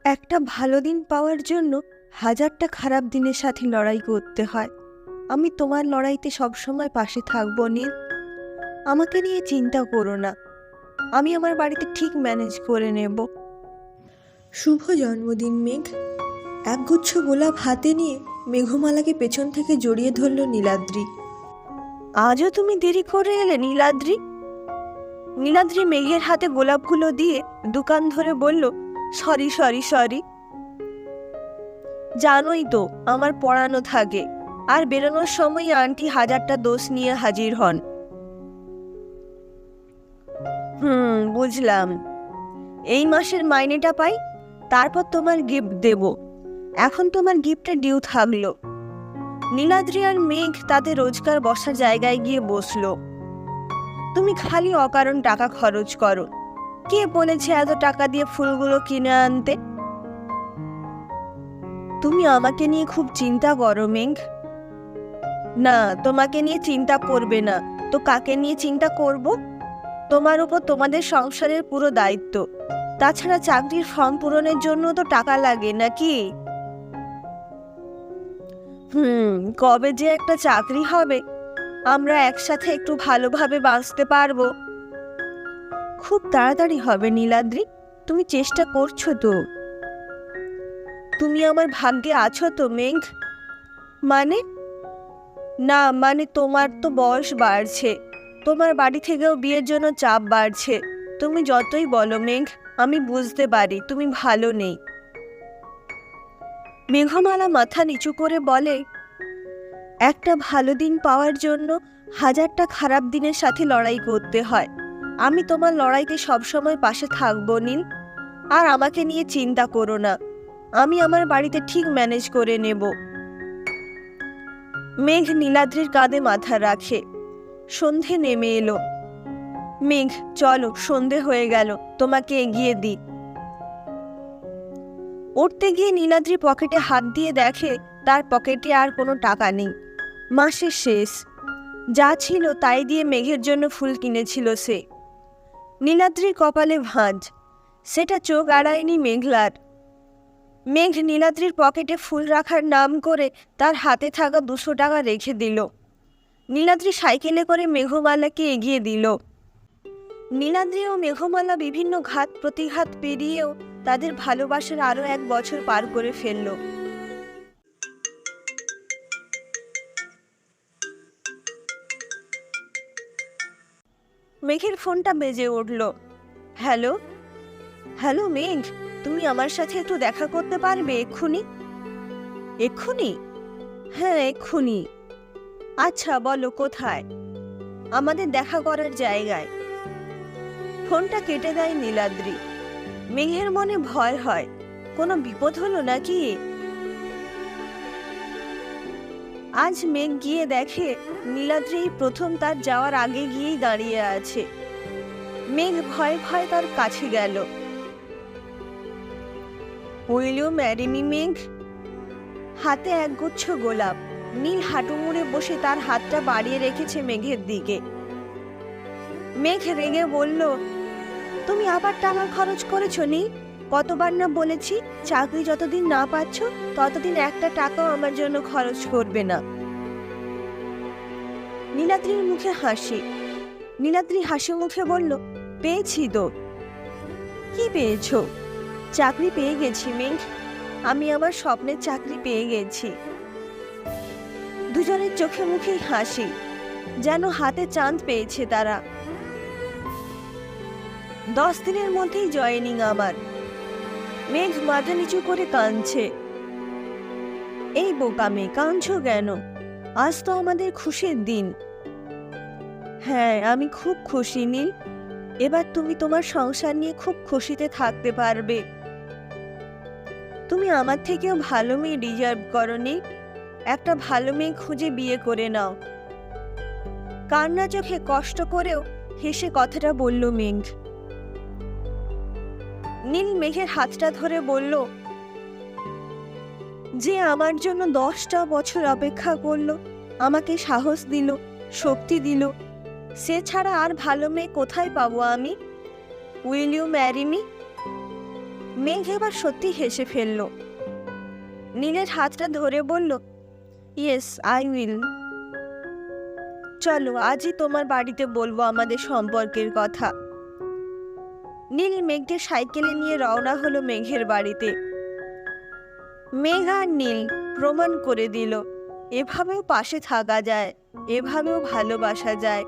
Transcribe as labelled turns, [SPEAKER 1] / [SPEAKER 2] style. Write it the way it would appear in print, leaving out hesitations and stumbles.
[SPEAKER 1] একটা ভালো দিন পাওয়ার জন্য হাজারটা খারাপ দিনের সাথে লড়াই করতে হয়। আমি তোমার লড়াইতে সবসময় পাশে থাকবো নীল। আমাকে নিয়ে চিন্তা করো না, আমি আমার বাড়িতে ঠিক ম্যানেজ করে নেব। শুভ জন্মদিন মেঘ। একগুচ্ছ গোলাপ হাতে নিয়ে মেঘমালাকে পেছন থেকে জড়িয়ে ধরল নীলাদ্রি। আজও তুমি দেরি করে এলে নীলাদ্রি। নীলাদ্রি মেঘের হাতে গোলাপগুলো দিয়ে দোকান ধরে বলল, সরি সরি সরি। জানোই তো আমার পড়ানো থাকে, আর বেরোনোর সময় আন্টি হাজারটা দোষ নিয়ে হাজির হন। বুঝলাম। এই মাসের মাইনেটা পাই, তারপর তোমার গিফট দেব। এখন তোমার গিফটের ডিউ থাকলো। নীলাদ্রি আর মেঘ তাদের রোজকার বসার জায়গায় গিয়ে বসলো। তুমি খালি অকারণ টাকা খরচ করো। কে বলেছে এত টাকা দিয়ে ফুলগুলো কিনে আনতে? তুমি আমাকে নিয়ে খুব চিন্তা করো মেঘ। না, তোমাকে নিয়ে চিন্তা করবে না তো কাকে নিয়ে চিন্তা করব? তোমার উপর তোমাদের সংসারের পুরো দায়িত্ব। তাছাড়া চাকরির ফর্ম পূরণের জন্য তো টাকা লাগে নাকি? কবে যে একটা চাকরি হবে, আমরা একসাথে একটু ভালোভাবে বাঁচতে পারবো। খুব তাড়াতাড়ি হবে নীলাদ্রি, তুমি চেষ্টা করছো তো? তুমি আমার ভাগ্যে আছো তো মেঘ? মানে? না মানে তোমার তো বয়স বাড়ছে, তোমার বাড়ি থেকেও বিয়ের জন্য চাপ বাড়ছে। তুমি যতই বলো মেঘ, আমি বুঝতে পারি তুমি ভালো নেই। মেঘমালা মাথা নিচু করে বলে, একটা ভালো দিন পাওয়ার জন্য হাজারটা খারাপ দিনের সাথে লড়াই করতে হয়। আমি তোমার লড়াইতে সবসময় পাশে থাকবো নীল। আর আমাকে নিয়ে চিন্তা করো না, আমি আমার বাড়িতে ঠিক ম্যানেজ করে নেব। মেঘ নীলাদ্রির কাঁধে মাথা রাখে। সন্ধে নেমে এলো। মেঘ, চলো, সন্ধে হয়ে গেল, তোমাকে এগিয়ে দিই। উঠতে গিয়ে নীলাদ্রি পকেটে হাত দিয়ে দেখে তার পকেটে আর কোনো টাকা নেই। মাসের শেষ, যা ছিল তাই দিয়ে মেঘের জন্য ফুল কিনেছিল সে। নীলাদ্রির কপালে ভাঁজ, সেটা চোখ আড়ায়নি মেঘলার। মেঘ নীলাদ্রির পকেটে ফুল রাখার নাম করে তার হাতে থাকা 200 টাকা রেখে দিল। নীলাদ্রি সাইকেলে করে মেঘমালাকে এগিয়ে দিল। নীলাদ্রি ও মেঘমালা বিভিন্ন ঘাত প্রতিঘাত পেরিয়েও তাদের ভালোবাসার আরো 1 বছর পার করে ফেলল। মেঘের ফোনটা বেজে উঠল। হ্যালো। হ্যালো মেঘ, তুমি আমার সাথে একটু দেখা করতে পারবে এক্ষুনি? এক্ষুনি? হ্যাঁ এক্ষুনি। আচ্ছা বলো কোথায়? আমাদের দেখা করার জায়গায়। ফোনটা কেটে দেয় নীলাদ্রি। মেঘের মনে ভয় হয়, কোনো বিপদ হলো নাকি? আজ মেঘ গিয়ে দেখে নীলাদ্রি প্রথম তার যাওয়ার আগে গিয়েই দাঁড়িয়ে আছে। মেঘ ভয় ভয় তার কাছে গেল। উইল ইউ ম্যারি মি মেঘ? হাতে একগুচ্ছ গোলাপ। নীল হাঁটু মুড়ে বসে তার হাতটা বাড়িয়ে রেখেছে মেঘের দিকে। মেঘ রেগে বলল, তুমি আবার টাকা খরচ করেছো নি? কতবার না বলেছি, চাকরি যতদিন না পাচ্ছ ততদিন একটা টাকাও আমার জন্য খরচ করবে না। নীলাদ্রির মুখে হাসি। নীলাদ্রি হাসি মুখে বলল, পেয়েছি তো। কি পেয়েছো? চাকরি পেয়ে গেছি মেঘ, আমি আমার স্বপ্নের চাকরি পেয়ে গেছি। দুজনের চোখে মুখেই হাসি, যেন হাতে চাঁদ পেয়েছে তারা। 10 দিনের মধ্যেই জয়েনিং আমার। মেঘ মাথা নিচু করে কাঁদছে। এই বোকা মেয়ে, কাঁদছো কেন? আজ তো আমাদের খুশির দিন। হ্যাঁ আমি খুব খুশি নীল, এবার তুমি তোমার সংসার নিয়ে খুব খুশিতে থাকতে পারবে। তুমি আমার থেকেও ভালো মেয়ে ডিজার্ভ করনি। একটা ভালো মেয়ে খুঁজে বিয়ে করে নাও। কান্না চোখে কষ্ট করেও হেসে কথাটা বলল মেঘ। নীল মেঘের হাতটা ধরে বলল, যে আমার জন্য 10টা বছর অপেক্ষা করলো, আমাকে সাহস দিল, শক্তি দিল, সে ছাড়া আর ভালো মেয়ে কোথায় পাবো আমি? Will you marry me? মেঘ এবার সত্যি হেসে ফেলল। নীলের হাতটা ধরে বলল, ইয়েস আই উইল। চলো আজই তোমার বাড়িতে বলবো আমাদের সম্পর্কের কথা। নীল মেঘকে সাইকেলে নিয়ে রওনা হলো মেঘের বাড়িতে। মেঘ আর নীল প্রমাণ করে দিল এভাবেও পাশে থাকা যায়, এভাবেও ভালোবাসা যায়।